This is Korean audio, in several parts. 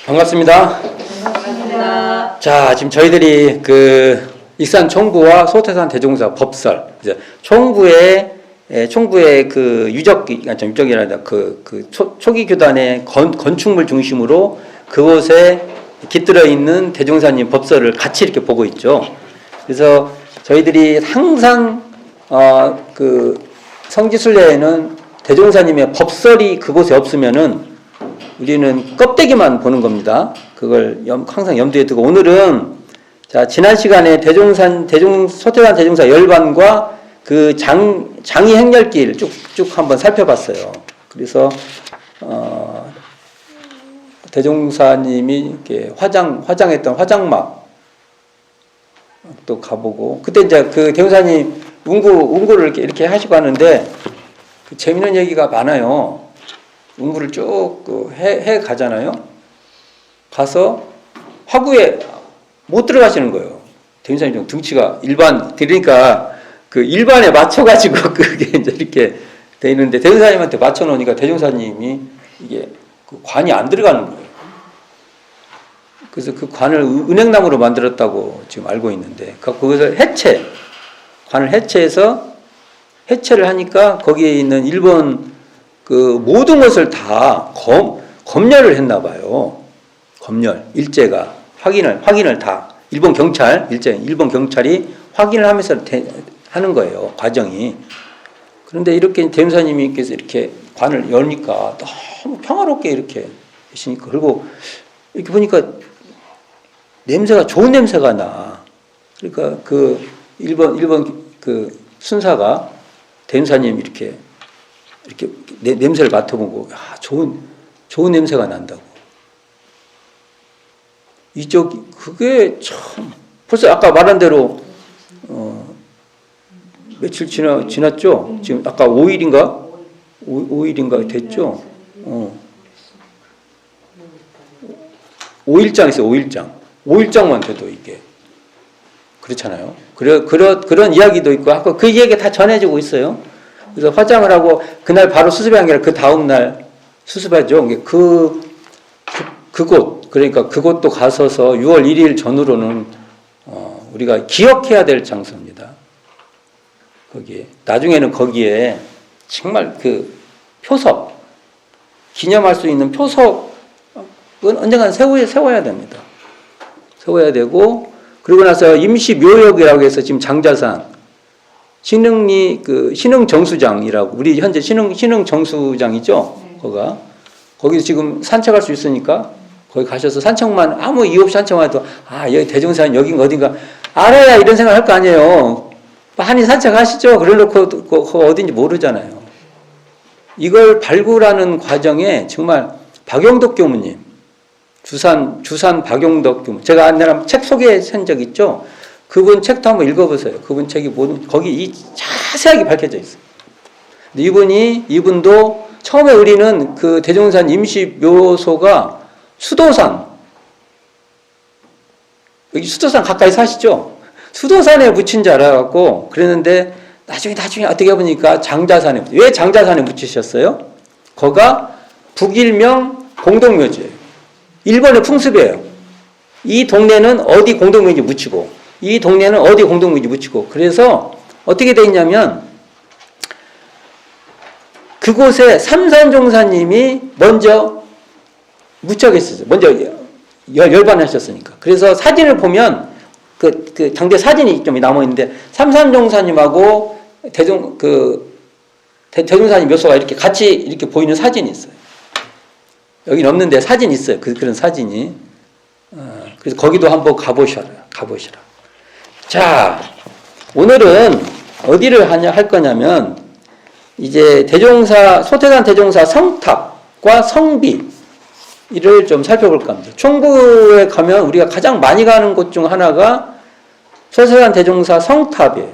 반갑습니다. 반갑습니다. 자, 지금 저희들이 익산 총부와 소태산 대종사 법설, 이제 총부의 그 유적이라다 초기 교단의 건축물 중심으로 그곳에 깃들어 있는 대종사님 법설을 같이 이렇게 보고 있죠. 그래서 저희들이 항상 성지순례에는 대종사님의 법설이 그곳에 없으면은 우리는 껍데기만 보는 겁니다. 그걸 항상 염두에 두고 오늘은 자, 지난 시간에 소태산 대종사 열반과 그 장이 행렬길 쭉쭉 한번 살펴봤어요. 그래서 대종사님이 이렇게 화장했던 화장막 또 가보고 그때 이제 그 대종사님 운구를 이렇게 하시고 하는데 재밌는 얘기가 많아요. 운구를 쭉 해 가잖아요. 가서 화구에 못 들어가시는 거예요. 대종사님 등치가 그러니까 그 일반에 맞춰가지고 그게 이제 이렇게 돼 있는데 대종사님한테 맞춰놓으니까 대종사님이 이게 그 관이 안 들어가는 거예요. 그래서 그 관을 은행나무로 만들었다고 지금 알고 있는데 그것을 관을 해체를 하니까 거기에 있는 일본 그 모든 것을 다 검열을 했나 봐요. 검열 일제가 확인을 다 일본 경찰이 확인을 하면서 하는 거예요. 과정이. 그런데 이렇게 대종사님께서 이렇게 관을 여니까 너무 평화롭게 이렇게 계시니까 그리고 이렇게 보니까 냄새가 좋은 냄새가 나. 그러니까 그 일본 그 순사가 대종사님 이렇게 냄새를 맡아보고 좋은 냄새가 난다고. 그게 참 벌써 아까 말한 대로 며칠 지났죠? 지금 아까 5일인가 됐죠? 5일장 있어요. 5일장만 돼도 이게 그렇잖아요. 그런 이야기도 있고 아까 그 이야기 다 전해지고 있어요. 그래서 화장을 하고 그날 바로 수습한 게 아니라 그 다음 날 수습하죠. 그러니까 그곳도 가서서 6월 1일 전후로는 우리가 기억해야 될 장소입니다. 거기에 나중에는 거기에 정말 그 표석 기념할 수 있는 표석은 언젠가 세워야 됩니다. 세워야 되고 그리고 나서 임시 묘역이라고 해서 지금 장자산 신흥정수장이라고 우리 현재 신흥정수장이죠. 거기 지금 산책할 수 있으니까 거기 가셔서 산책만 아무 이유 없이 산책만 해도 여기 대종산 여긴가 어딘가 알아야 이런 생각 할 거 아니에요. 한인 산책하시죠. 그래놓고 어딘지 모르잖아요. 이걸 발굴하는 과정에 정말 박용덕 교무님 주산 박용덕 교무 제가 옛날에 책 소개한 적 있죠. 그분 책도 한번 읽어보세요. 그분 책이 거기 자세하게 밝혀져 있어요. 이분도 처음에 우리는 그 대종산 임시 묘소가 수도산 여기 수도산 가까이 사시죠? 수도산에 묻힌 줄 알아갖고 그랬는데 나중에 어떻게 보니까 장자산에 왜 장자산에 묻히셨어요? 거가 북일명 공동묘지예요. 일본의 풍습이에요. 이 동네는 어디 공동묘지 묻히고 이 동네는 어디 공동묘지 묻히고 그래서 어떻게 돼 있냐면 그곳에 삼산종사님이 먼저 묻혀 계셨어요. 먼저 열반하셨으니까. 그래서 사진을 보면 그 당대 사진이 좀 남아 있는데 삼산종사님하고 대종사님 묘소가 이렇게 같이 이렇게 보이는 사진이 있어요. 여기는 없는데 사진이 있어요. 그런 사진이. 그래서 거기도 한번 가보시라. 자, 오늘은 어디를 할 거냐면 이제 소태산 대종사 성탑과 성비를 좀 살펴볼까 합니다. 총부에 가면 우리가 가장 많이 가는 곳 중 하나가 소태산 대종사 성탑이에요.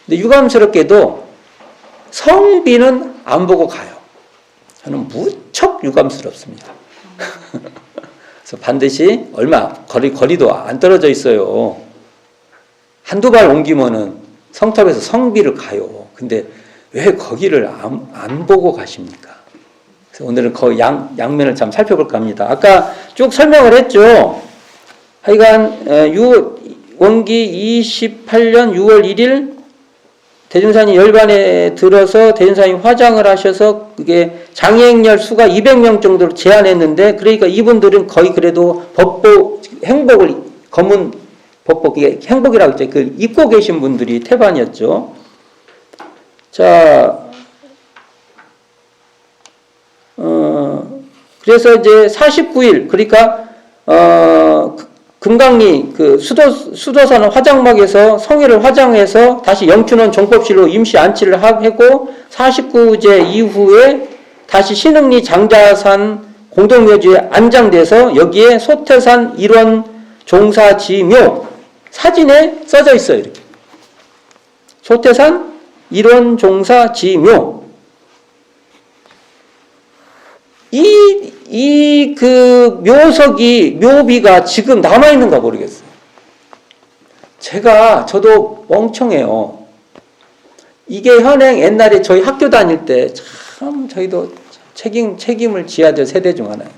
근데 유감스럽게도 성비는 안 보고 가요. 저는 무척 유감스럽습니다. 그래서 반드시 거리도 안 떨어져 있어요. 한두 발 옮기면은 성탑에서 성비를 가요. 근데 왜 거기를 안 보고 가십니까? 그래서 오늘은 그 양면을 참 살펴볼까 합니다. 아까 쭉 설명을 했죠. 하여간 원기 28년 6월 1일 대종사님 열반에 들어서 대종사님 화장을 하셔서 그게 장애행렬 수가 200명 정도로 제한했는데, 그러니까 이분들은 거의 그래도 법복 행복을 검은 법복, 이게 행복이라고 했죠. 그 입고 계신 분들이 태반이었죠. 자, 그래서 이제 49일, 그러니까 금강리 그 수도사는 화장막에서 성회를 화장해서 다시 영춘원 종법실로 임시 안치를 하고 49제 이후에 다시 신흥리 장자산 공동묘지에 안장돼서 여기에 소태산 일원 종사지묘 사진에 써져 있어요. 이렇게 소태산 일원 종사지묘. 그 묘비가 지금 남아있는가 모르겠어요. 저도 멍청해요. 이게 현행 옛날에 저희 학교 다닐 때 참 저희도 책임을 지어야 될 세대 중 하나예요.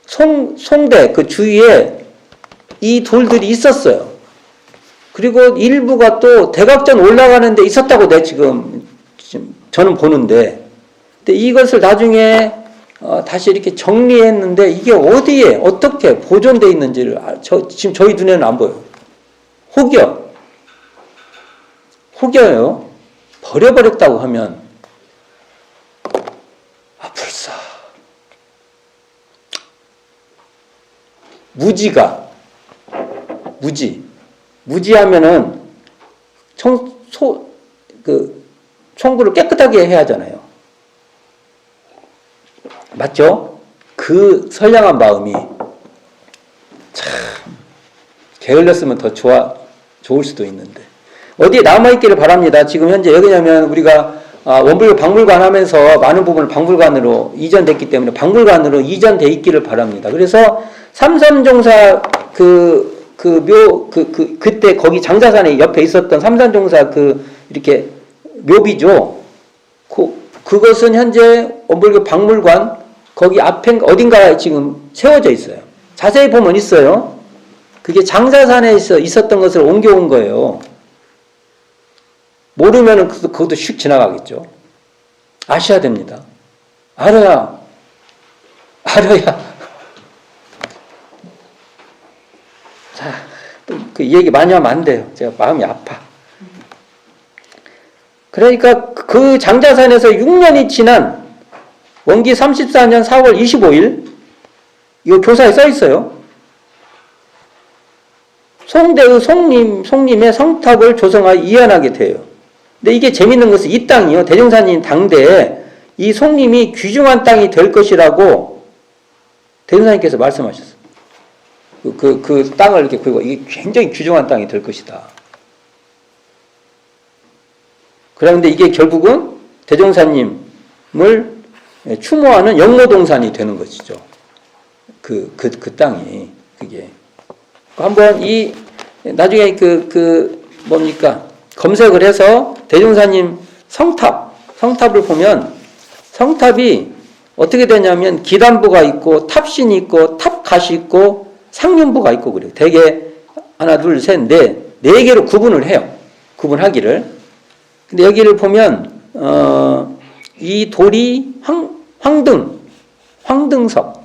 송대 그 주위에 이 돌들이 있었어요. 그리고 일부가 또 대각전 올라가는 데 있었다고 지금 저는 보는데, 근데 이것을 나중에 다시 이렇게 정리했는데 이게 어디에 어떻게 보존되어 있는지를 지금 저희 눈에는 안 보여요. 혹여요. 버려버렸다고 하면 불사. 무지하면은 청구를 깨끗하게 해야 하잖아요. 맞죠? 그 선량한 마음이 참 게을렀으면 더 좋을 수도 있는데 어디에 남아있기를 바랍니다. 지금 현재 여기냐면 우리가 원불교 박물관 하면서 많은 부분을 박물관으로 이전됐기 때문에 박물관으로 이전돼 있기를 바랍니다. 그래서 삼산종사 그때 거기 장자산에 옆에 있었던 삼산종사 이렇게 묘비죠. 그것은 현재 원불교 박물관 거기 앞에 어딘가에 지금 세워져 있어요. 자세히 보면 있어요. 그게 장자산에 있었던 것을 옮겨온 거예요. 모르면 그것도 슉 지나가겠죠. 아셔야 됩니다. 알아야. 자, 그 얘기 많이 하면 안 돼요. 제가 마음이 아파. 그러니까 그 장자산에서 6년이 지난 원기 34년 4월 25일 이거 교사에 써 있어요. 송대의 송림의 성탑을 조성하여 이안하게 돼요. 근데 이게 재밌는 것은 이 땅이요. 대종사님 당대에 이 송림이 귀중한 땅이 될 것이라고 대종사님께서 말씀하셨어요. 그 땅을 이렇게 그리고 이게 굉장히 귀중한 땅이 될 것이다. 그런데 이게 결국은 대종사님을 추모하는 영모동산이 되는 것이죠. 그 땅이 그게 한번 나중에 뭡니까 검색을 해서 대종사님 성탑을 보면 성탑이 어떻게 되냐면 기단부가 있고 탑신이 있고 탑갓이 있고 상륜부가 있고 그래요. 대개 하나 둘 셋 네 개로 구분을 해요. 구분하기를. 근데 여기를 보면 이 돌이 황등석,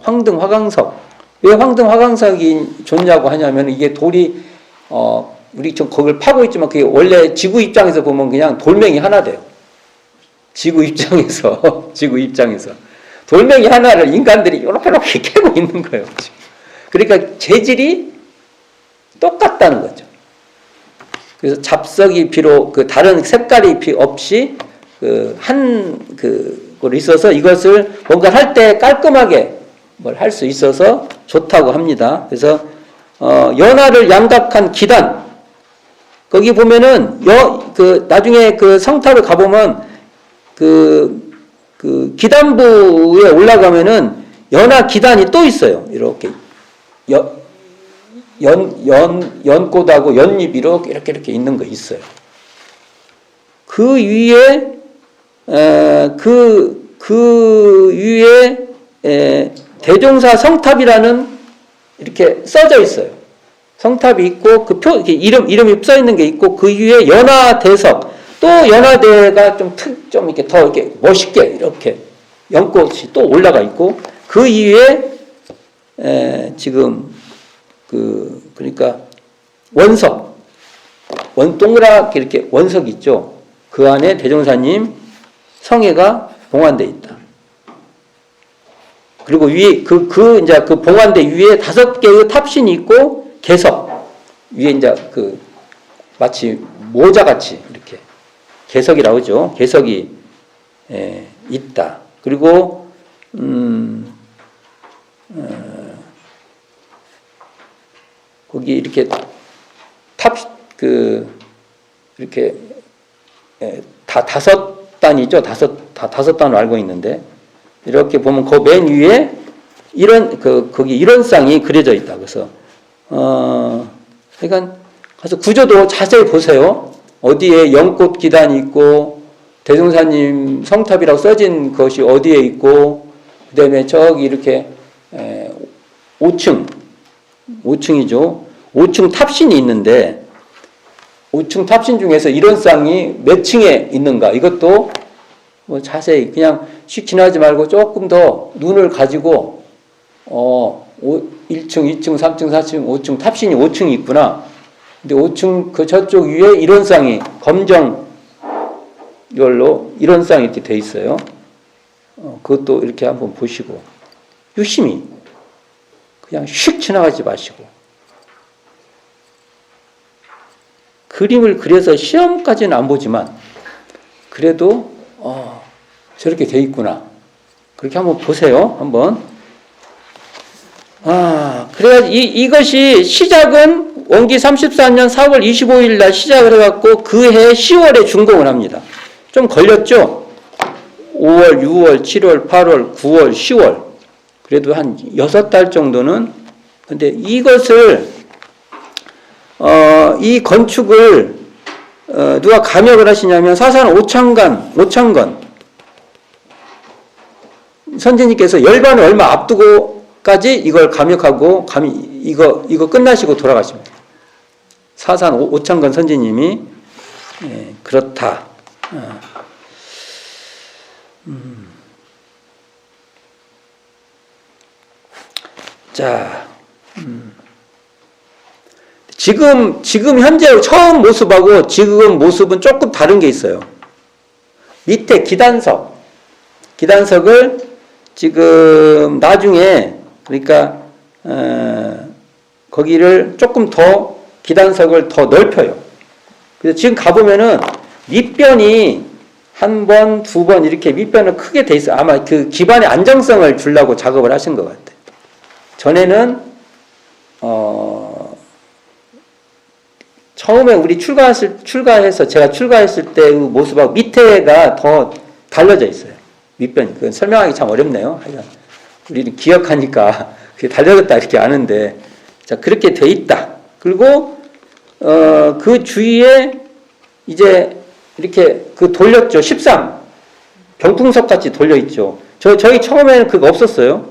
황등화강석. 왜 황등화강석이 좋냐고 하냐면 이게 돌이 우리 좀 거기를 파고 있지만 그게 원래 지구 입장에서 보면 그냥 돌멩이 하나 돼요. 지구 입장에서 돌멩이 하나를 인간들이 이렇게 캐고 있는 거예요. 그러니까 재질이 똑같다는 거죠. 그래서 잡석이 비록 다른 색깔이 없이 그걸 있어서 이것을 뭔가 할 때 깔끔하게 뭘 할 수 있어서 좋다고 합니다. 그래서 연화를 양각한 기단 거기 보면은 나중에 그 성탑을 가보면 그 기단부에 올라가면은 연화 기단이 또 있어요. 이렇게 연꽃하고 연잎 이렇게 있는 거 있어요. 그 위에 그 그 위에 대종사 성탑이라는 이렇게 써져 있어요. 성탑이 있고 그 이렇게 이름이 써 있는 게 있고 그 위에 연화대석 또 연화대가 좀 이렇게 더 이렇게 멋있게 이렇게 연꽃이 또 올라가 있고 그 위에 지금 그러니까 원석 동그랗게 이렇게 원석이 있죠. 그 안에 대종사님 성회가 봉안돼 있다. 그리고 위에 이제 그 봉안대 위에 5개의 탑신이 있고 개석 위에 이제 마치 모자같이 이렇게 개석이라고 하죠. 개석이 있다. 그리고 거기 이렇게 이렇게 다 5단이죠. 다섯 단으로 알고 있는데 이렇게 보면 그 맨 위에 거기 이론상이 그려져 있다. 그래서 그러니까 가서 구조도 자세히 보세요. 어디에 연꽃 기단이 있고 대종사님 성탑이라고 써진 것이 어디에 있고 그다음에 저기 이렇게 5층이죠. 5층 탑신이 있는데 5층 탑신 중에서 이론상이 몇 층에 있는가 이것도 뭐 자세히 그냥 휙 지나지 말고 조금 더 눈을 가지고 1층, 2층, 3층, 4층, 5층 탑신이 5층이 있구나. 근데 5층 그 저쪽 위에 이론상이 검정 이걸로 이론상이 이렇게 돼 있어요. 그것도 이렇게 한번 보시고 유심히 그냥 휙 지나가지 마시고 그림을 그려서 시험까지는 안 보지만 그래도 저렇게 돼 있구나. 그렇게 한번 보세요. 한번. 그래가지고 이것이 시작은 원기 34년 4월 25일 날 시작을 해갖고 그해 10월에 준공을 합니다. 좀 걸렸죠? 5월, 6월, 7월, 8월, 9월, 10월. 그래도 한 6달 정도는. 근데 이것을, 이 건축을, 누가 감역을 하시냐면 사산 오창건 선생님께서 열반을 얼마 앞두고까지 이걸 감역하고 이거 끝나시고 돌아가십니다. 사산 오창건 선생님이 그렇다. 자, 지금 현재 처음 모습하고 지금 모습은 조금 다른 게 있어요. 밑에 기단석을 지금 나중에 그러니까 거기를 조금 더 기단석을 더 넓혀요. 그래서 지금 가보면은 밑변이 한 번, 두 번 이렇게 밑변은 크게 돼 있어요. 아마 그 기반의 안정성을 주려고 작업을 하신 것 같아요. 전에는 처음에 우리 출가해서 제가 출가했을 때의 모습하고 밑에가 더 달라져 있어요. 밑변이. 그건 설명하기 참 어렵네요. 하여간 우리는 기억하니까 그게 달라졌다 이렇게 아는데 자 그렇게 돼 있다. 그리고 그 주위에 이제 이렇게 돌렸죠. 13 병풍석 같이 돌려 있죠. 저희 처음에는 그거 없었어요.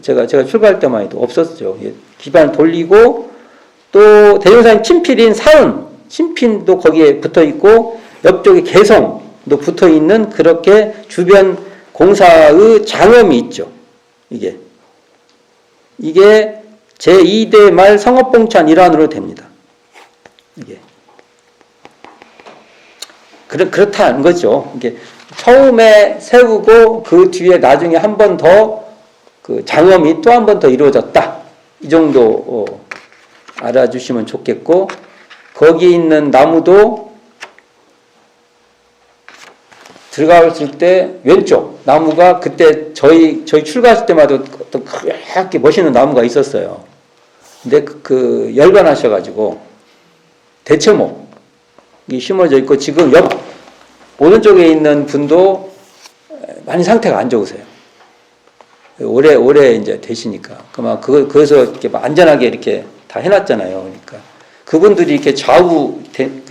제가 출가할 때만 해도 없었죠. 기반 돌리고 또 대종사님 친필인 사은 친필도 거기에 붙어 있고 옆쪽에 개성도 붙어 있는 그렇게 주변 공사의 장엄이 있죠. 이게 제2대 말 성업봉찬 일환으로 됩니다. 이게 그렇다는 거죠. 이게 처음에 세우고 그 뒤에 나중에 한 번 더 그 장엄이 또 한 번 더 이루어졌다. 이 정도 알아주시면 좋겠고 거기 있는 나무도 들어갔을 때 왼쪽 나무가 그때 저희 출가했을 때마다 어떤 그렇게 멋있는 나무가 있었어요. 근데 그 열반하셔가지고 대처목이 심어져 있고 지금 옆 오른쪽에 있는 분도 많이 상태가 안 좋으세요. 오래 이제 되시니까 그만 그래서 이렇게 안전하게 이렇게 다 해놨잖아요. 그러니까 그분들이 이렇게 좌우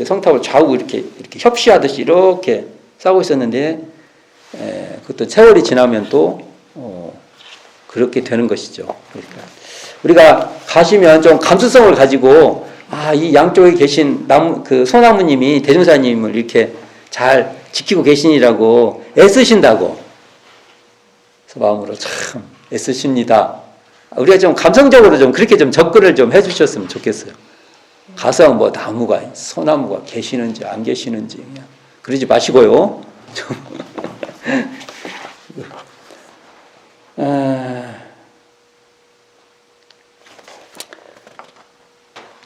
성탑을 좌우 이렇게 협시하듯이 이렇게 싸고 있었는데 그것도 세월이 지나면 또 그렇게 되는 것이죠. 그러니까 우리가 가시면 좀 감수성을 가지고 이 양쪽에 계신 그 소나무님이 대종사님을 이렇게 잘 지키고 계시니라고 애쓰신다고 그래서 마음으로 참 애쓰십니다. 우리가 좀 감성적으로 좀 그렇게 좀 접근을 좀 해주셨으면 좋겠어요. 가서 뭐 나무가 소나무가 계시는지 안 계시는지 그냥 그러지 마시고요. 좀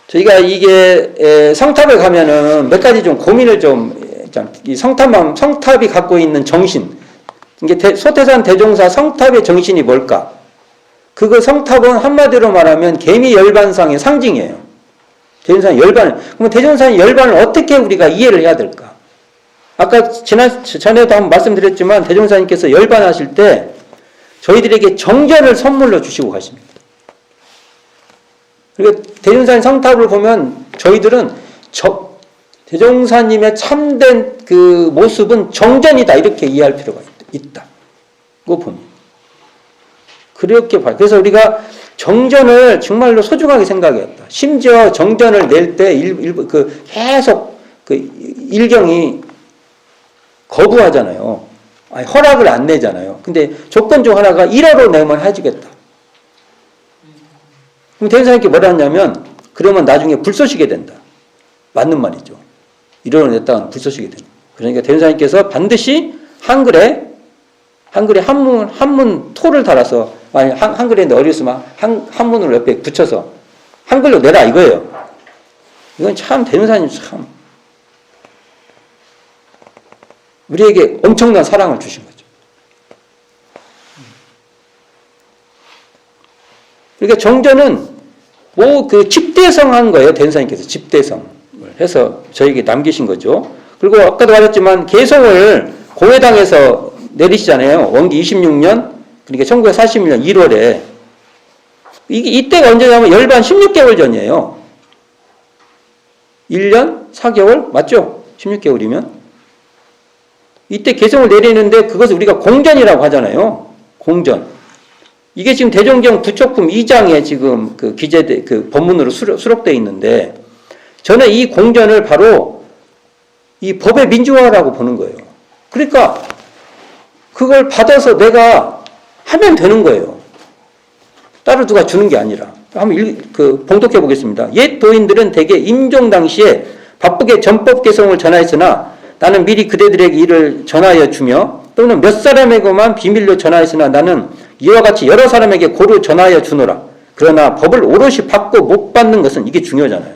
저희가 이게 성탑에 가면은 몇 가지 좀 고민을 이 성탑이 갖고 있는 정신, 이게 소태산 대종사 성탑의 정신이 뭘까? 그거 성탑은 한마디로 말하면 개미 열반상의 상징이에요. 대종사의 열반. 그럼 대종사의 열반을 어떻게 우리가 이해를 해야 될까? 아까 전에도 한번 말씀드렸지만 대종사님께서 열반하실 때 저희들에게 정전을 선물로 주시고 가십니다. 그리고 대종사님 성탑을 보면 저희들은 대종사님의 참된 그 모습은 정전이다 이렇게 이해할 필요가 있다. 그거 봅니다. 그렇게 봐요. 그래서 우리가 정전을 정말로 소중하게 생각했다. 심지어 정전을 낼 때 계속 일경이 거부하잖아요. 허락을 안 내잖아요. 근데 조건 중 하나가 1호로 내면 해주겠다. 그럼 대종사님께 뭐라 했냐면 그러면 나중에 불쏘시게 된다. 맞는 말이죠. 1호로 냈다가는 불쏘시게 된다. 그러니까 대종사님께서 반드시 한글에 한문 토를 달아서 만약 한글에 어렸으면 한문을 옆에 붙여서 한글로 내라 이거예요. 이건 참 대종사님 참 우리에게 엄청난 사랑을 주신 거죠. 그러니까 정전은 집대성 한 거예요. 대종사님께서 집대성을 해서 저에게 남기신 거죠. 그리고 아까도 말했지만 개성을 공회당에서 내리시잖아요. 원기 26년, 그러니까 1941년 1월에. 이때가 언제냐면 열반 16개월 전이에요. 1년 4개월? 맞죠? 16개월이면. 이때 개성을 내리는데 그것을 우리가 공전이라고 하잖아요. 공전. 이게 지금 대종경 부촉품 2장에 지금 그 법문으로 수록되어 있는데 저는 이 공전을 바로 이 법의 민주화라고 보는 거예요. 그러니까 그걸 받아서 내가 하면 되는 거예요. 따로 누가 주는 게 아니라. 한번 봉독해 보겠습니다. 옛 도인들은 대개 임종 당시에 바쁘게 전법 개성을 전하였으나 나는 미리 그대들에게 이를 전하여 주며 또는 몇 사람에게만 비밀로 전하였으나 나는 이와 같이 여러 사람에게 고루 전하여 주노라. 그러나 법을 오롯이 받고 못 받는 것은 이게 중요하잖아요.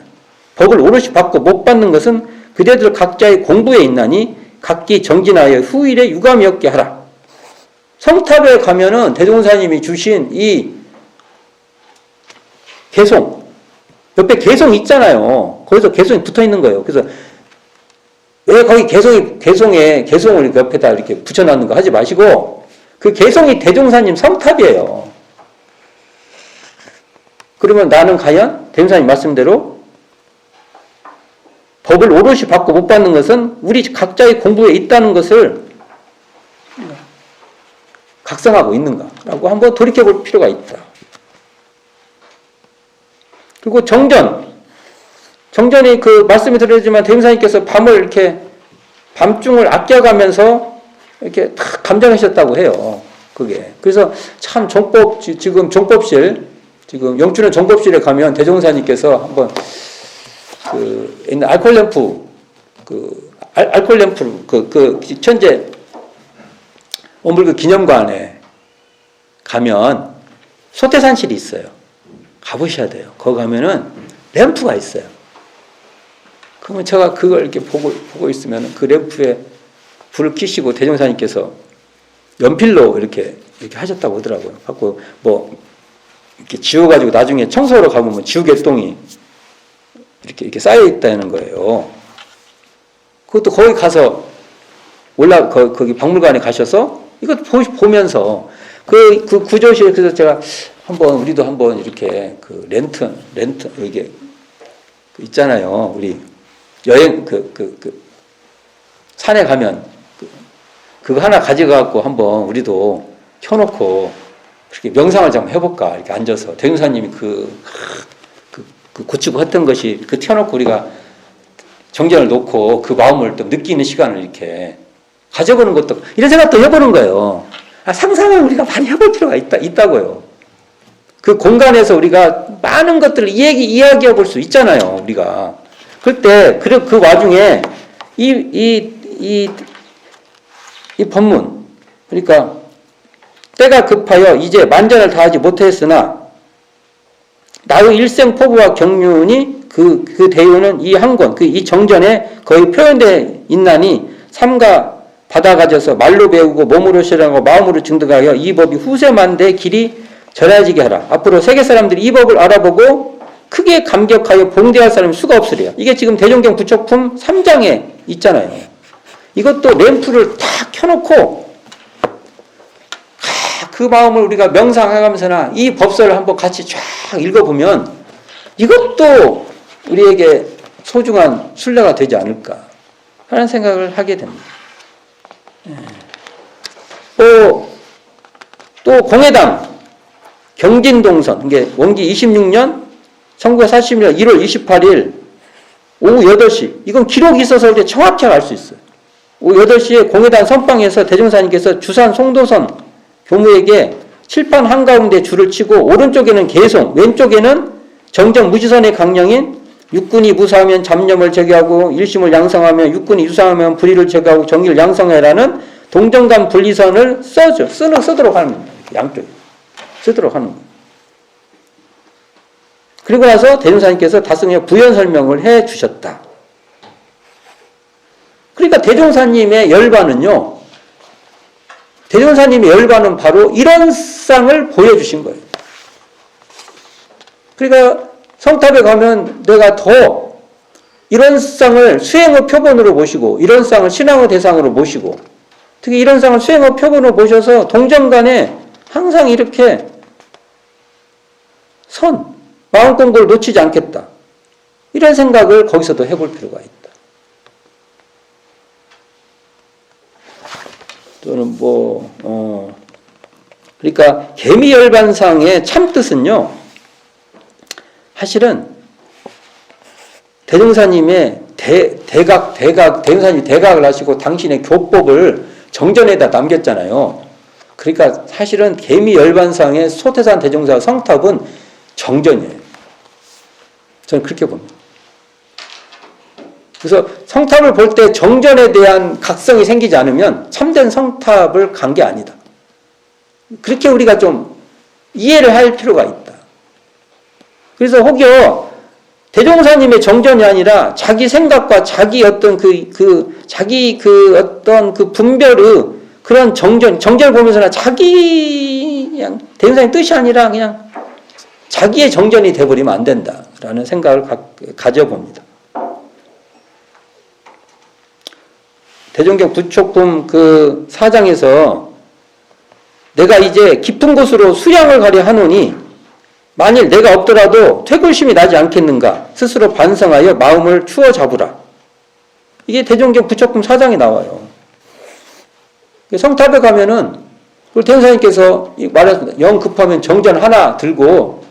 법을 오롯이 받고 못 받는 것은 그대들 각자의 공부에 있나니 각기 정진하여 후일에 유감이 없게 하라. 성탑에 가면은 대종사님이 주신 이 개송, 옆에 개송 있잖아요. 거기서 개송이 붙어 있는 거예요. 그래서 왜 거기 개송을 옆에다 이렇게 붙여놨는 거 하지 마시고 그 개송이 대종사님 성탑이에요. 그러면 나는 과연 대종사님 말씀대로 법을 오롯이 받고 못 받는 것은 우리 각자의 공부에 있다는 것을 각성하고 있는가라고 한번 돌이켜볼 필요가 있다. 그리고 정전이 말씀이 드려지만 대종사님께서 밤을 이렇게 밤중을 아껴가면서 이렇게 탁 감정하셨다고 해요. 그게. 그래서 참 지금 종법실, 지금 영춘의 종법실에 가면 대종사님께서 한번 옛날 알콜 램프, 천재 원불교 기념관에 가면 소태산실이 있어요. 가보셔야 돼요. 거기 가면은 램프가 있어요. 그러면 제가 그걸 이렇게 보고 있으면 그 램프에 불을 켜시고 대종사님께서 연필로 이렇게 하셨다고 하더라고요. 갖고 이렇게 지워가지고 나중에 청소하러 가보면 지우개똥이 이렇게 쌓여있다는 거예요. 그것도 거기 가서 거기 박물관에 가셔서 이거 보면서 그 구조실 그래서 제가 우리도 한번 이렇게 랜턴 이게 있잖아요. 우리 여행 산에 가면 그거 하나 가져가갖고 한번 우리도 켜놓고 그렇게 명상을 좀 해볼까 이렇게 앉아서 대종사님이 그 고치고 했던 것이 그 켜놓고 우리가 정전을 놓고 그 마음을 또 느끼는 시간을 이렇게 가져보는 것도 이런 생각도 해보는 거예요. 상상을 우리가 많이 해볼 필요가 있다고요. 그 공간에서 우리가 많은 것들을 이야기해 볼 수 있잖아요. 우리가 그때 그 와중에 이 법문 그러니까 때가 급하여 이제 만전을 다하지 못하였으나 나의 일생 포부와 경륜이 그 대유는 이 한 권, 이 정전에 거의 표현되어 있나니 삼가 받아가져서 말로 배우고 몸으로 실행하고 마음으로 증득하여 이 법이 후세만대 길이 전해지게 하라. 앞으로 세계 사람들이 이 법을 알아보고 크게 감격하여 봉대할 사람이 수가 없으리라. 이게 지금 대종경 부처품 3장에 있잖아요. 이것도 램프를 탁 켜놓고 그 마음을 우리가 명상해가면서나 이 법설을 한번 같이 쫙 읽어보면 이것도 우리에게 소중한 순례가 되지 않을까 하는 생각을 하게 됩니다. 또 공회당 경진동선 이게 원기 26년 1941년 1월 28일 오후 8시 이건 기록이 있어서 이제 정확히 알 수 있어요. 오후 8시에 공회당 선방에서 대종사님께서 주산 송도선 교무에게 칠판 한가운데 줄을 치고 오른쪽에는 개송 왼쪽에는 정정 무지선의 강령인 육군이 무사하면 잡념을 제거하고 일심을 양성하면 육군이 유상하면 불의를 제거하고 정의를 양성해라는 동정감 분리선을 쓰도록 하는 겁니다. 양쪽에 쓰도록 하는 거예요. 그리고 나서 대종사님께서 다승의 부연 설명을 해 주셨다. 그러니까 대종사님의 열반은요. 대종사님의 열반은 바로 이런 쌍을 보여주신 거예요. 그러니까 성탑에 가면 내가 더 이런 쌍을 수행의 표본으로 모시고 이런 쌍을 신앙의 대상으로 모시고 특히 이런 쌍을 수행의 표본으로 모셔서 동정간에 항상 이렇게 마음 공부를 놓치지 않겠다. 이런 생각을 거기서도 해볼 필요가 있다. 또는 그러니까 개미열반상의 참뜻은요, 사실은 대종사님의 대종사님이 대각을 하시고 당신의 교법을 정전에다 남겼잖아요. 그러니까 사실은 개미열반상의 소태산 대종사 성탑은 정전이에요. 저는 그렇게 봅니다. 그래서 성탑을 볼 때 정전에 대한 각성이 생기지 않으면 참된 성탑을 간 게 아니다. 그렇게 우리가 좀 이해를 할 필요가 있다. 그래서 혹여 대종사님의 정전이 아니라 자기 생각과 자기 어떤 자기 어떤 분별의 그런 정전을 보면서나 자기 그냥 대종사님 뜻이 아니라 그냥 자기의 정전이 돼버리면 안 된다라는 생각을 가져봅니다. 대종경 부촉품 4장에서 내가 이제 깊은 곳으로 수량을 가려 하노니 만일 내가 없더라도 퇴굴심이 나지 않겠는가 스스로 반성하여 마음을 추어 잡으라. 이게 대종경 부촉품 4장에 나와요. 성탑에 가면은 대종사님께서 말했습니다. 영 급하면 정전 하나 들고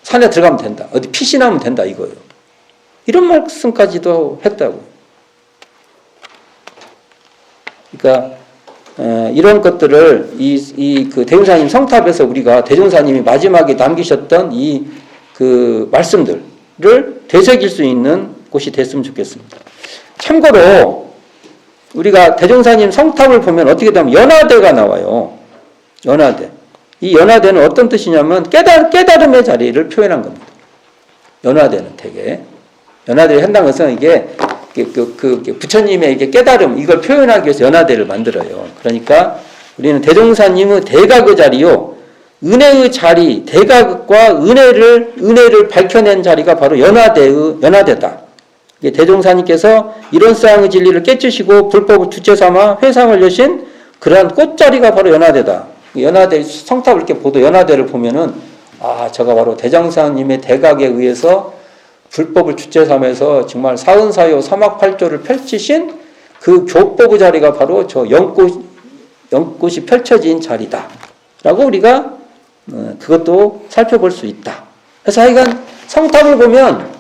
산에 들어가면 된다. 어디 피신하면 된다 이거예요. 이런 말씀까지도 했다고. 그러니까 이런 것들을 그 대종사님 성탑에서 우리가 대종사님이 마지막에 남기셨던 말씀들을 되새길 수 있는 곳이 됐으면 좋겠습니다. 참고로 우리가 대종사님 성탑을 보면 어떻게 되면 연화대가 나와요. 연화대. 이 연화대는 어떤 뜻이냐면 깨달음의 자리를 표현한 겁니다. 연화대는 되게 연화대를 한다는 것은 이게 부처님의 이게 깨달음 이걸 표현하기 위해서 연화대를 만들어요. 그러니까 우리는 대종사님의 대각의 자리요, 은혜의 자리, 대각과 은혜를 밝혀낸 자리가 바로 연화대다. 대종사님께서 이런 사항의 진리를 깨치시고 불법을 주체 삼아 회상을 여신 그러한 꽃자리가 바로 연화대다. 연화대 성탑을 이렇게 연화대를 보면은 저가 바로 대종사님의 대각에 의해서 불법을 주체 삼아서 정말 사은사요 삼학팔조를 펼치신 그 교법의 자리가 바로 저 연꽃이 펼쳐진 자리다라고 우리가 그것도 살펴볼 수 있다. 그래서 하여간 성탑을 보면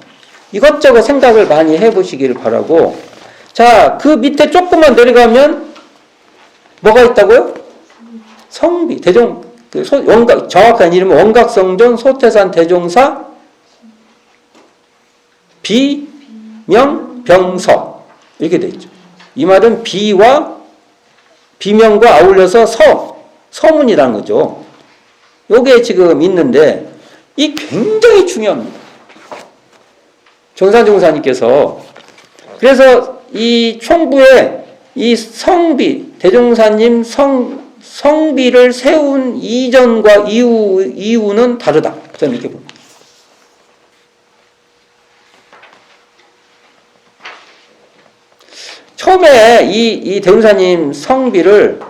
이것저것 생각을 많이 해보시길 바라고. 자, 그 밑에 조금만 내려가면 뭐가 있다고요? 성비, 정확한 이름은 원각성전 소태산 대종사 비명병서 이렇게 되어 있죠. 이 말은 비명과 아울러서 서문이라는 거죠. 요게 지금 있는데 이 굉장히 중요합니다. 정산종사님께서 그래서 이 총부에 이 성비 대종사님 성비를 세운 이전과 이후는 다르다. 저는 이렇게 봅니다. 처음에 이 대종사님 성비를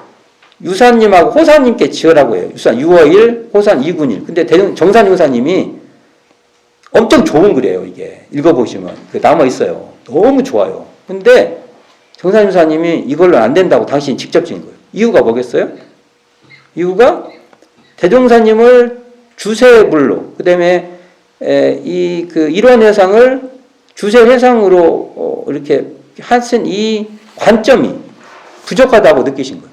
유사님하고 호사님께 지으라고 해요. 유사 6월1 호산 2군일. 근데 정산용사님이 엄청 좋은 글이에요. 이게 읽어보시면 남아 있어요. 너무 좋아요. 근데 정산용사님이 이걸로 안 된다고 당신이 직접 지은 거예요. 이유가 뭐겠어요? 이유가 대종사님을 주세불로, 그 다음에 일원회상을 주세회상으로 이렇게 하신 이 관점이 부족하다고 느끼신 거예요.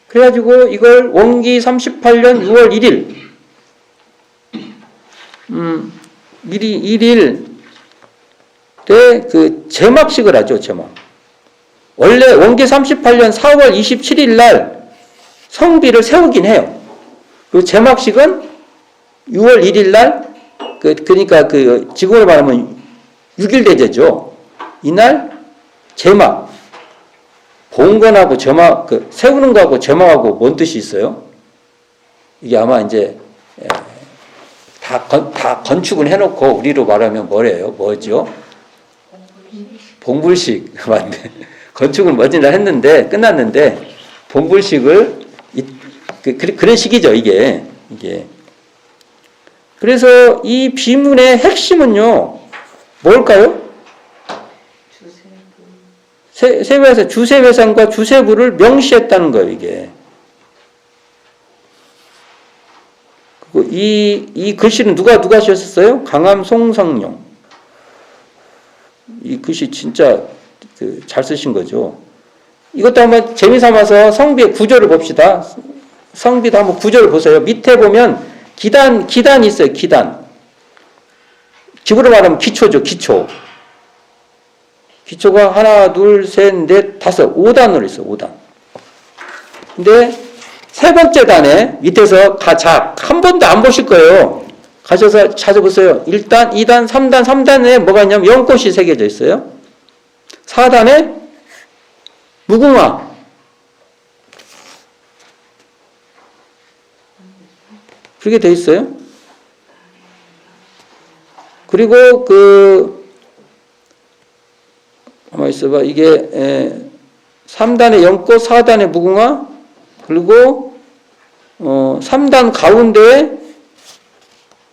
그래가지고 이걸 원기 38년 6월 1일, 1일 때 그 제막식을 하죠, 제막. 원래 원기 38년 4월 27일 날 성비를 세우긴 해요. 그 제막식은 6월 1일 날, 그러니까 지금으로 말하면 6일 대제죠. 이날 제막, 봉건하고 제막, 세우는 거하고 제막하고 뭔 뜻이 있어요? 이게 아마 이제 다 건축을 해놓고 우리로 말하면 뭐죠? 봉불식. 맞네. 건축을 뭐지나 했는데 끝났는데 봉불식을 그런 식이죠. 이게. 그래서 이 비문의 핵심은요. 뭘까요? 세부에서 주세회상과 주세부를 명시했다는 거예요. 이게. 그리고 이 글씨는 누가 쓰셨어요? 강암 송성용. 이 글씨 진짜 잘 쓰신 거죠. 이것도 한번 재미삼아서 성비의 구조를 봅시다. 성비도 한번 구조를 보세요. 밑에 보면 기단이 있어요. 기단. 집으로 말하면 기초죠. 기초가 하나, 둘, 셋, 넷, 다섯, 5단으로 있어요. 5단. 근데 세 번째 단에 밑에서 한 번도 안 보실 거예요. 가셔서 찾아보세요. 1단, 2단, 3단에 뭐가 있냐면 연꽃이 새겨져 있어요. 4단에 무궁화. 그렇게 돼 있어요. 그리고 가만히 있어봐. 이게 3단에 연꽃, 4단에 무궁화, 그리고 3단 가운데에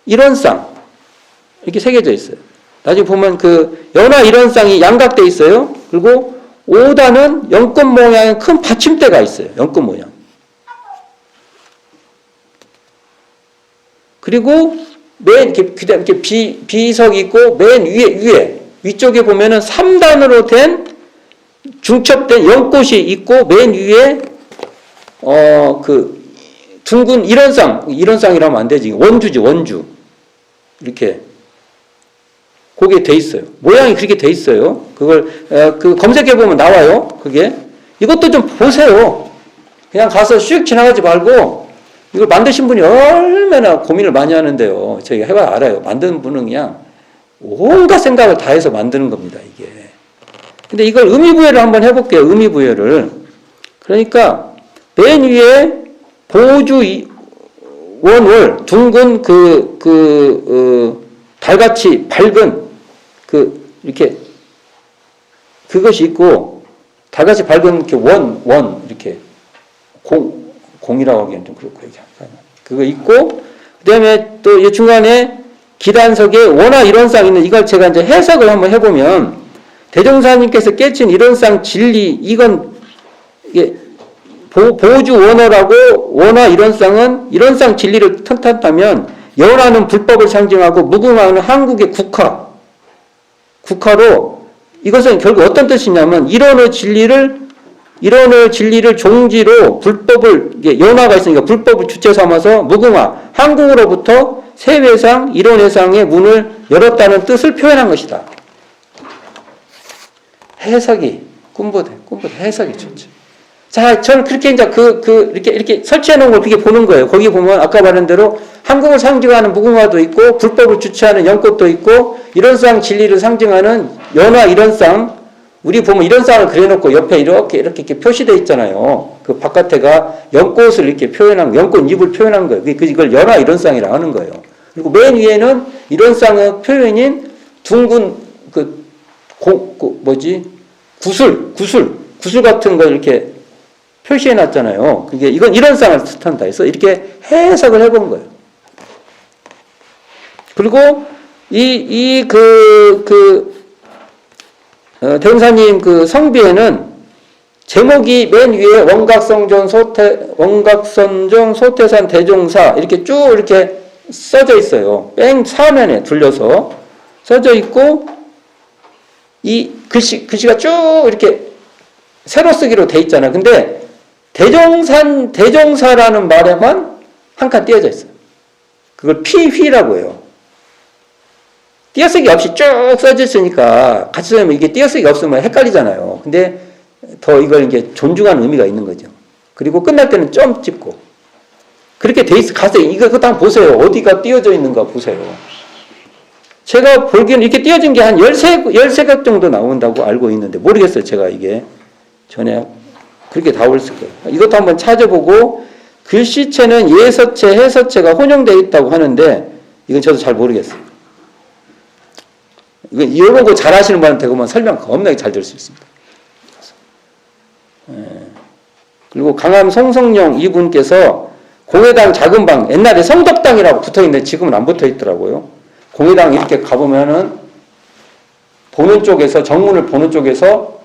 일원상 이렇게 새겨져 있어요. 나중에 보면 연화 일원상이 양각돼 있어요. 그리고 5단은 연꽃 모양의 큰 받침대가 있어요. 연꽃 모양. 그리고 이렇게 비석이 있고 맨 위쪽에 보면은 3단으로 된 중첩된 연꽃이 있고 맨 위에 둥근 일원상이라면 안 되지. 원주. 이렇게. 그게 돼 있어요. 모양이 그렇게 돼 있어요. 그걸, 검색해보면 나와요. 그게. 이것도 좀 보세요. 그냥 가서 슉 지나가지 말고, 이걸 만드신 분이 얼마나 고민을 많이 하는데요. 저희가 해봐야 알아요. 만드는 분은 그냥 온갖 생각을 다 해서 만드는 겁니다, 이게. 근데 이걸 의미부여를 한번 해볼게요. 의미부여를. 그러니까, 맨 위에 보주 원월 둥근 달같이 밝은 이렇게 그것이 있고 달같이 밝은 이렇게 원 이렇게 공이라고 하기엔 좀 그렇고 그거 있고 그다음에 또 이 중간에 기단석에 원화 일원상 있는 이걸 제가 이제 해석을 한번 해보면 대종사님께서 깨친 이론상 진리, 이건 이게 보주 원어라고, 원어 이론상은 이론상 진리를 탓한다면 연화는 불법을 상징하고 무궁화는 한국의 국화로, 이것은 결국 어떤 뜻이냐면 이론의 진리를 종지로 불법을, 연화가 있으니까 불법을 주체 삼아서 무궁화, 한국으로부터 세외상, 이론회상의 문을 열었다는 뜻을 표현한 것이다. 해석이 꿈보다 해석이 좋죠. 자, 저는 그렇게 이제 이렇게 설치해 놓은 걸 그렇게 보는 거예요. 거기 보면 아까 말한 대로 한국을 상징하는 무궁화도 있고, 불법을 주체하는 연꽃도 있고, 이론상 진리를 상징하는 연화 이론상, 우리 보면 이론상을 그려놓고 옆에 이렇게 표시되어 있잖아요. 그 바깥에가 연꽃을 이렇게 표현한, 연꽃 잎을 표현한 거예요. 이걸 연화 이론상이라고 하는 거예요. 그리고 맨 위에는 이론상의 표현인 둥근 구슬 같은 걸 이렇게 표시해 놨잖아요. 이건 이론상을 뜻한다. 그래서 이렇게 해석을 해본 거예요. 그리고 대종사님 그 성비에는 제목이 맨 위에 원각선정 소태산 대종사 이렇게 쭉 이렇게 써져 있어요. 뺑 사면에 둘러서 써져 있고, 이 글씨가 쭉 이렇게 세로 쓰기로 돼 있잖아요. 근데 대종사라는 말에만 한 칸 띄어져 있어요. 그걸 피휘라고 해요. 띄어쓰기 없이 쭉 써져 있으니까 같이 쓰면 이게 띄어쓰기 없으면 헷갈리잖아요. 근데 더 이걸 이게 존중하는 의미가 있는 거죠. 그리고 끝날 때는 점 찍고. 그렇게 돼 있어. 가서 이거 한번 보세요. 어디가 띄어져 있는가 보세요. 제가 보기에는 이렇게 띄어진 게 한 13각 정도 나온다고 알고 있는데, 모르겠어요. 제가 이게 전에 그렇게 다 올렸을 거예요. 이것도 한번 찾아보고, 글씨체는 예서체, 해서체가 혼용되어 있다고 하는데, 이건 저도 잘 모르겠어요. 이런 거 잘 하시는 분한테 그러면 설명 겁나게 잘 들을 수 있습니다. 그리고 강암 송성용 이분께서 공회당 작은 방, 옛날에 성덕당이라고 붙어 있는데 지금은 안 붙어 있더라고요. 공회당 이렇게 가보면은 보는 쪽에서, 정문을 보는 쪽에서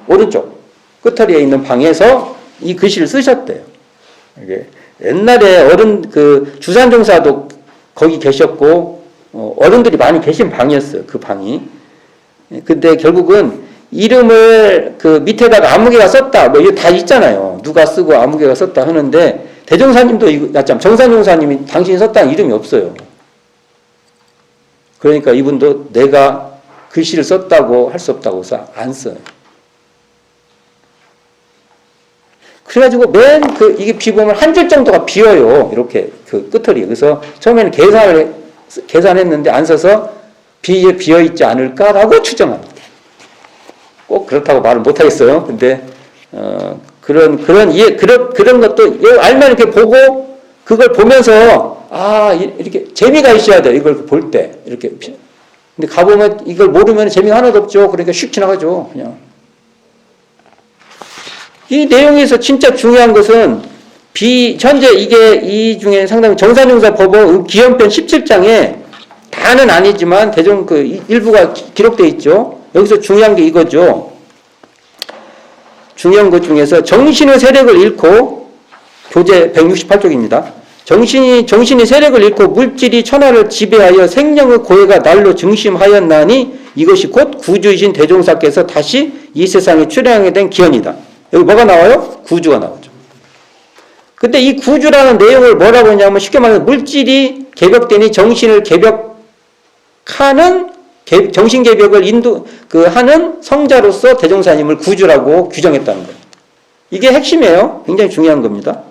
오른쪽 끝터리에 있는 방에서 이 글씨를 쓰셨대요. 이게 옛날에 주산종사도 거기 계셨고, 어른들이 많이 계신 방이었어요. 그 방이. 근데 결국은 이름을 밑에다가 아무개가 썼다, 이거 다 있잖아요. 누가 쓰고 아무개가 썼다 하는데, 대종사님도, 정산종사님이 당신이 썼다는 이름이 없어요. 그러니까 이분도 내가 글씨를 썼다고 할 수 없다고 해서 안 써요. 그래가지고 이게 비보면 한 줄 정도가 비어요. 이렇게 끝털이. 그래서 처음에는 계산했는데 안 써서 비어있지 않을까라고 추정합니다. 꼭 그렇다고 말을 못하겠어요. 근데, 그런 것도 알면 이렇게 보고, 그걸 보면서, 이렇게 재미가 있어야 돼요. 이걸 볼 때. 이렇게. 근데 가보면 이걸 모르면 재미가 하나도 없죠. 그러니까 슉 지나가죠. 그냥. 이 내용에서 진짜 중요한 것은, 현재 이 중에 상당히 정산용사 법원 기원편 17장에 다는 아니지만 일부가 기록되어 있죠. 여기서 중요한 게 이거죠. 중요한 것 중에서 정신의 세력을 잃고, 교재 168쪽입니다. 정신이 세력을 잃고 물질이 천하를 지배하여 생명의 고해가 날로 증심하였나니 이것이 곧 구주이신 대종사께서 다시 이 세상에 출현하게 된 기원이다. 여기 뭐가 나와요? 구주가 나오죠. 근데 이 구주라는 내용을 뭐라고 했냐면, 쉽게 말해서 물질이 개벽되니 정신을 개벽하는, 정신 개벽을 하는 성자로서 대종사님을 구주라고 규정했다는 거예요. 이게 핵심이에요. 굉장히 중요한 겁니다.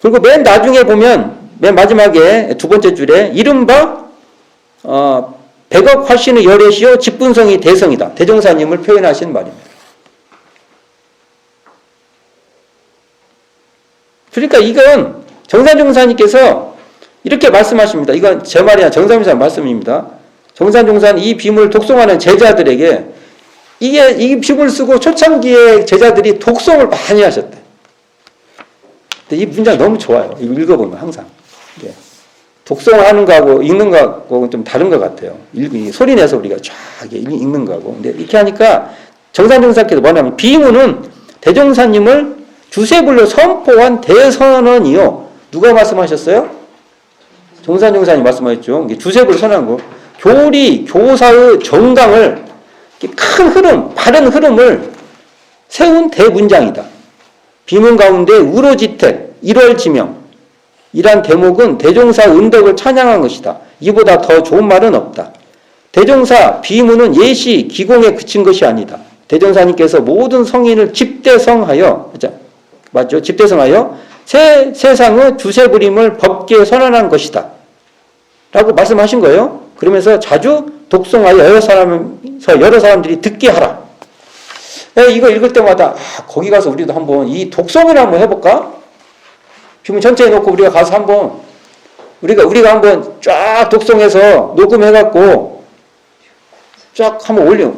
그리고 맨 나중에 보면, 맨 마지막에 두 번째 줄에 이른바 백억 화신의 열애시요 직분성이 대성이다. 대종사님을 표현하신 말입니다. 그러니까 이건 정산종사님께서 이렇게 말씀하십니다. 이건 제 말이 아니라 정산종사 말씀입니다. 정산종사는 이 비문을 독송하는 제자들에게 이 비문을 쓰고 초창기에 제자들이 독송을 많이 하셨대. 근데 이 문장 너무 좋아요. 이거 읽어보면 항상. 독송을 하는 거하고 읽는 거하고는 좀 다른 것 같아요. 소리 내서 우리가 쫙 읽는 거하고. 근데 이렇게 하니까 정산정사께서 뭐냐면 비문은 대종사님을 주세불로 선포한 대선언이요. 누가 말씀하셨어요? 정산정사님 말씀하셨죠. 주세불로 선언한 거. 교리, 교사의 정강을 큰 흐름, 바른 흐름을 세운 대문장이다. 비문 가운데 우로지택, 일월지명 이란 대목은 대종사 은덕을 찬양한 것이다. 이보다 더 좋은 말은 없다. 대종사 비문은 예시, 기공에 그친 것이 아니다. 대종사님께서 모든 성인을 집대성하여, 맞죠? 집대성하여 세상의 주세부림을 법계에 선언한 것이다. 라고 말씀하신 거예요. 그러면서 자주 독송하여 여러 사람들이 듣게 하라. 이거 읽을 때마다 거기 가서 우리도 한번 이 독송을 한번 해볼까? 비문 전체에 놓고 우리가 가서 한번 우리가 한번 쫙 독송해서 녹음해갖고 쫙 한번 올려.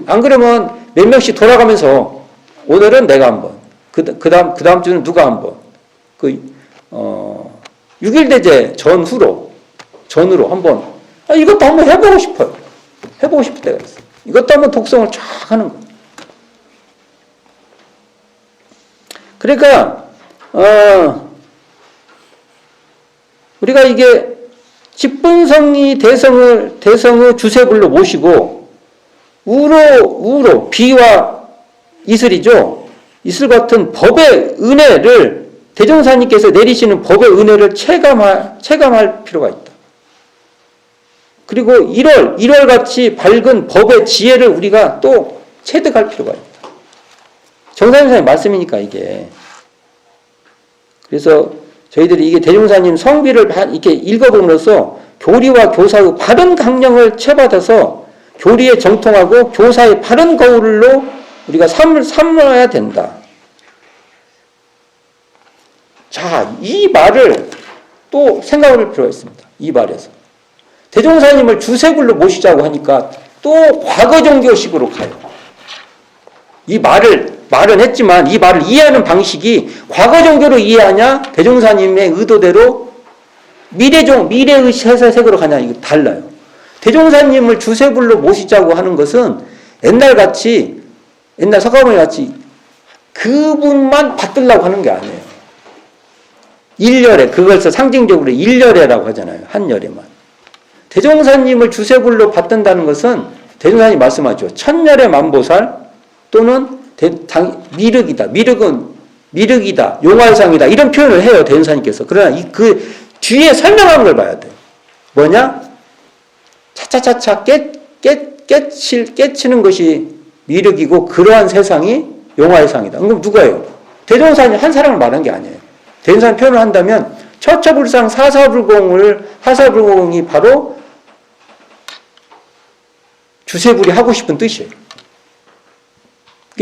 안 그러면 몇 명씩 돌아가면서 오늘은 내가 한번, 그 다음 주는 누가 한번, 6.1대제 전후로 한번, 이것도 한번 해보고 싶어요. 해보고 싶을 때가 있어요. 이것도 한번 독송을 쫙 하는 거예요. 그러니까, 우리가 이게 집분성이 대성의 주세불로 모시고, 우로, 비와 이슬이죠. 이슬 같은 법의 은혜를, 대종사님께서 내리시는 법의 은혜를 체감할 필요가 있다. 그리고 1월 같이 밝은 법의 지혜를 우리가 또 체득할 필요가 있다. 정사님의 말씀이니까 이게. 그래서 저희들이 이게 대종사님 성비를 이렇게 읽어봄으로써 교리와 교사의 바른 강령을 채받아서 교리에 정통하고 교사의 바른 거울로 우리가 삼아야 된다. 자, 이 말을 또 생각할 필요가 있습니다. 이 말에서. 대종사님을 주세불로 모시자고 하니까 또 과거 종교식으로 가요. 이 말은 했지만 이 말을 이해하는 방식이 과거 종교로 이해하냐, 대종사님의 의도대로 미래의 세색으로 가냐, 이거 달라요. 대종사님을 주세불로 모시자고 하는 것은 옛날 서가모니 같이 그분만 받들라고 하는 게 아니에요. 일열에, 그것을 상징적으로 일열애라고 하잖아요. 한 열애만. 대종사님을 주세불로 받든다는 것은 대종사님이 말씀하죠. 천열의 만보살 또는 미륵이다. 미륵이다. 용화상이다. 이런 표현을 해요. 대종사님께서. 그러나 그 뒤에 설명한 걸 봐야 돼요. 뭐냐? 차차차차 깨치는 것이 미륵이고 그러한 세상이 용화의 상이다. 그럼 누가요? 대종사님 한 사람을 말한 게 아니에요. 대종사님 표현을 한다면 처처불상 사사불공이 바로 주세불이 하고 싶은 뜻이에요.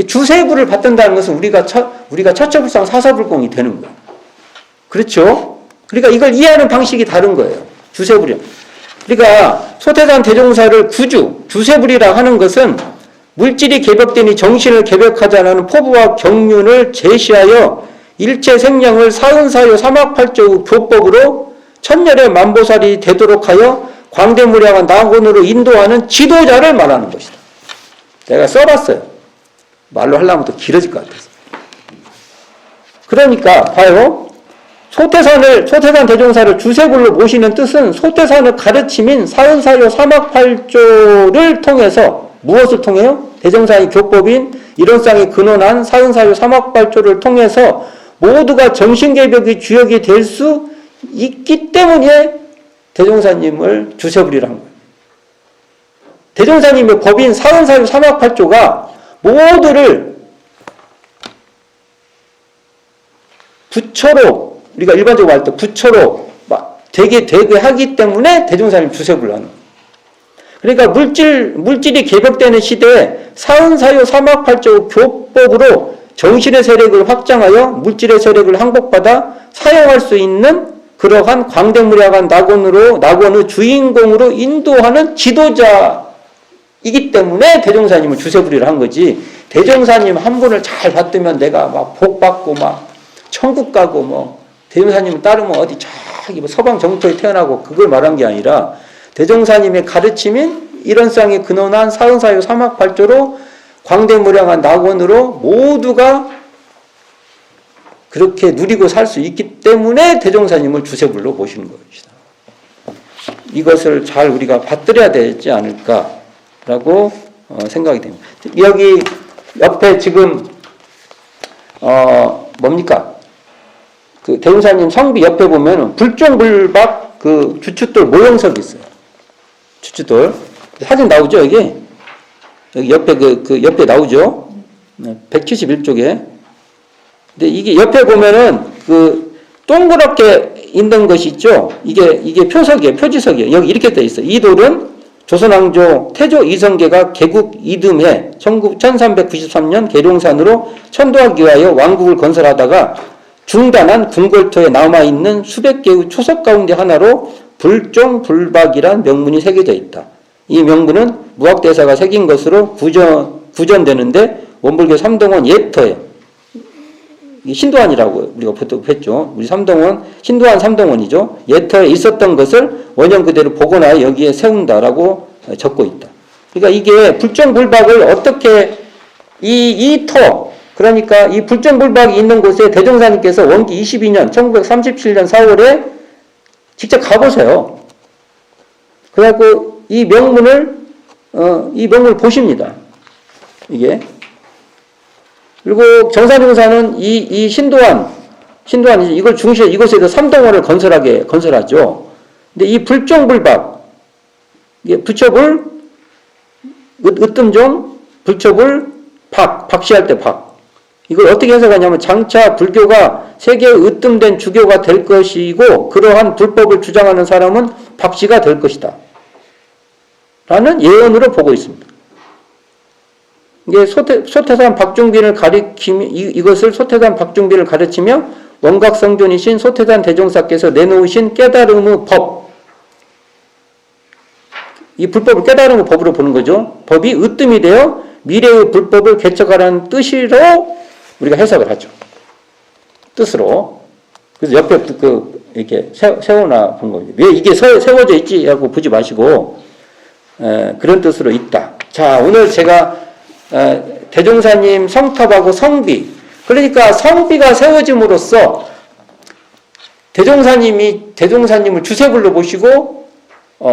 주세불을 받든다는 것은 우리가 처처불상 사사불공이 되는 거예요. 그렇죠? 그러니까 이걸 이해하는 방식이 다른 거예요. 주세불이. 그러니까 소태산 대종사를 주세불이라 하는 것은 물질이 개벽되니 정신을 개벽하자는 포부와 경륜을 제시하여 일체 생명을 사은사요 사막팔조 교법으로 천열의 만보살이 되도록 하여 광대무량한 낙원으로 인도하는 지도자를 말하는 것이다. 내가 써봤어요. 말로 하려면 더 길어질 것 같아서. 그러니까 봐요. 소태산 대종사를 주세불로 모시는 뜻은 소태산의 가르침인 사은사요 사막팔조를 통해서 무엇을 통해요? 대종사의 교법인 일원상이 근원한 사은사요 사막팔조를 통해서 모두가 정신개벽의 주역이 될 수 있기 때문에 대종사님을 주세불이라는 거예요. 대종사님의 법인 사은사유 사막팔조가 모두를 부처로, 우리가 일반적으로 할 때 부처로 되게 하기 때문에 대종사님 주세불을 하는 거예요. 그러니까 물질이 개벽되는 시대에 사은사유 사막팔조 교법으로 정신의 세력을 확장하여 물질의 세력을 항복받아 사용할 수 있는 그러한 광대무량한 낙원의 주인공으로 인도하는 지도자이기 때문에 대종사님을 주세불이를 한 거지. 대종사님 한 분을 잘 받으면 내가 막 복 받고 막 천국 가고 뭐 대종사님 따르면 어디 저 서방 정토에 태어나고 그걸 말한 게 아니라 대종사님의 가르침인 일원상에 근원한 사은사유 사막발조로 광대무량한 낙원으로 모두가 그렇게 누리고 살 수 있기 때문에 대종사님을 주세불로 모시는 것이다. 이것을 잘 우리가 받들어야 되지 않을까라고 생각이 됩니다. 여기 옆에 지금 뭡니까? 그 대종사님 성비 옆에 보면 불종불박 그 주춧돌 모형석이 있어요. 주춧돌 사진 나오죠 여기? 여기 옆에 그 옆에 나오죠? 171쪽에. 근데 이게 옆에 보면은 그 동그랗게 있는 것이 있죠? 이게 표석이에요. 표지석이에요. 여기 이렇게 돼 있어요. 이 돌은 조선왕조 태조 이성계가 개국 이듬해 1393년 계룡산으로 천도하기 위하여 왕국을 건설하다가 중단한 궁궐토에 남아있는 수백 개의 초석 가운데 하나로 불종불박이란 명문이 새겨져 있다. 이 명문은 무학대사가 새긴 것으로 구전되는데 원불교 삼동원 예터에 신도환이라고 우리가 보통 했죠. 우리 삼동원, 신도환 삼동원이죠. 예터에 있었던 것을 원형 그대로 복원하여 여기에 세운다라고 적고 있다. 그러니까 이게 불종불박을 어떻게 이 터, 그러니까 이 불종불박이 있는 곳에 대종사님께서 원기 22년 1937년 4월에 직접 가보세요. 그래갖고 이 명문을 보십니다. 이게. 그리고 정사종사는 이 신도환이 이걸 중시해 이곳에서 삼동원을 건설하죠. 근데 이 불종불박, 이게 부처불, 으뜸종, 불처불, 박시할 때 박. 이걸 어떻게 해석하냐면 장차 불교가 세계의 으뜸된 주교가 될 것이고 그러한 불법을 주장하는 사람은 박씨가 될 것이다. 라는 예언으로 보고 있습니다. 이게 소태산 박중빈을 가리키며 이것을 소태산 박중빈을 가르치며 원각성존이신 소태산 대종사께서 내놓으신 깨달음의 법, 이 불법을 깨달음의 법으로 보는 거죠. 법이 으뜸이 되어 미래의 불법을 개척하라는 뜻으로 우리가 해석을 하죠. 뜻으로. 그래서 옆에 이렇게 세워놔 본 거죠. 왜 이게 세워져 있지? 하고 보지 마시고 그런 뜻으로 있다. 자, 오늘 제가 대종사님 성탑하고 성비, 그러니까 성비가 세워짐으로써 대종사님을 주세불로 모시고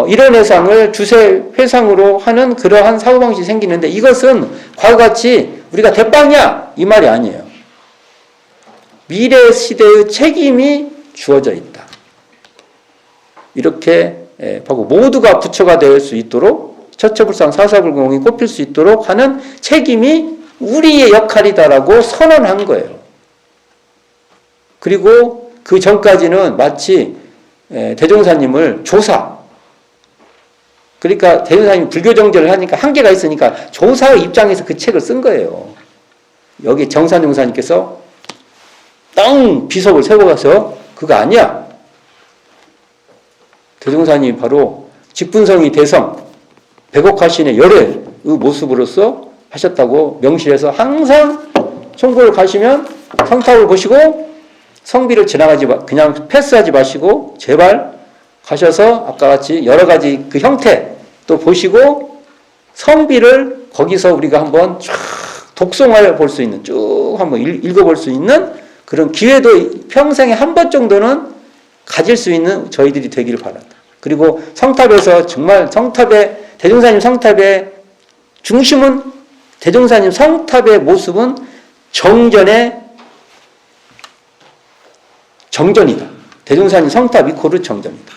일원회상을 주세회상으로 하는 그러한 사고방식이 생기는데 이것은 과거같이 우리가 대빵이야 이 말이 아니에요. 미래 시대의 책임이 주어져 있다. 이렇게 하고 모두가 부처가 될 수 있도록 처처불상 사사불공이 꼽힐 수 있도록 하는 책임이 우리의 역할이다라고 선언한 거예요. 그리고 그 전까지는 마치 대종사님을 조사, 그러니까 대종사님이 불교정제를 하니까 한계가 있으니까 조사의 입장에서 그 책을 쓴 거예요. 여기 정산용사님께서 땅 비석을 세워가서 그거 아니야. 대종사님이 바로 직분성이 대성, 백옥하신의 열애의 모습으로서 하셨다고 명시해서 항상 총구를 가시면 성탑을 보시고 성비를 그냥 패스하지 마시고 제발 가셔서 아까 같이 여러 가지 그 형태 또 보시고 성비를 거기서 우리가 한번 쫙 독송해 볼 수 있는, 쭉 한번 읽어볼 수 있는 그런 기회도 평생에 한 번 정도는 가질 수 있는 저희들이 되기를 바란다. 그리고 성탑에서 정말 대종사님 성탑의 중심은 대종사님 성탑의 모습은 정전이다. 대종사님 성탑 이코르 정전이다.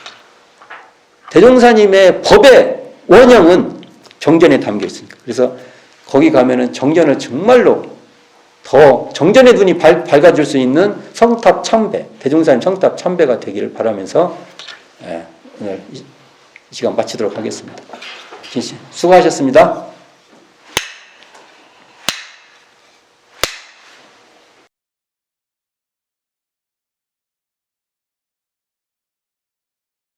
대종사님의 법의 원형은 정전에 담겨 있으니까. 그래서 거기 가면은 정전을 정말로 더 정전의 눈이 밝아질 수 있는 성탑 참배, 대종사님 성탑 참배가 되기를 바라면서 오늘 이 시간 마치도록 하겠습니다. 수고하셨습니다.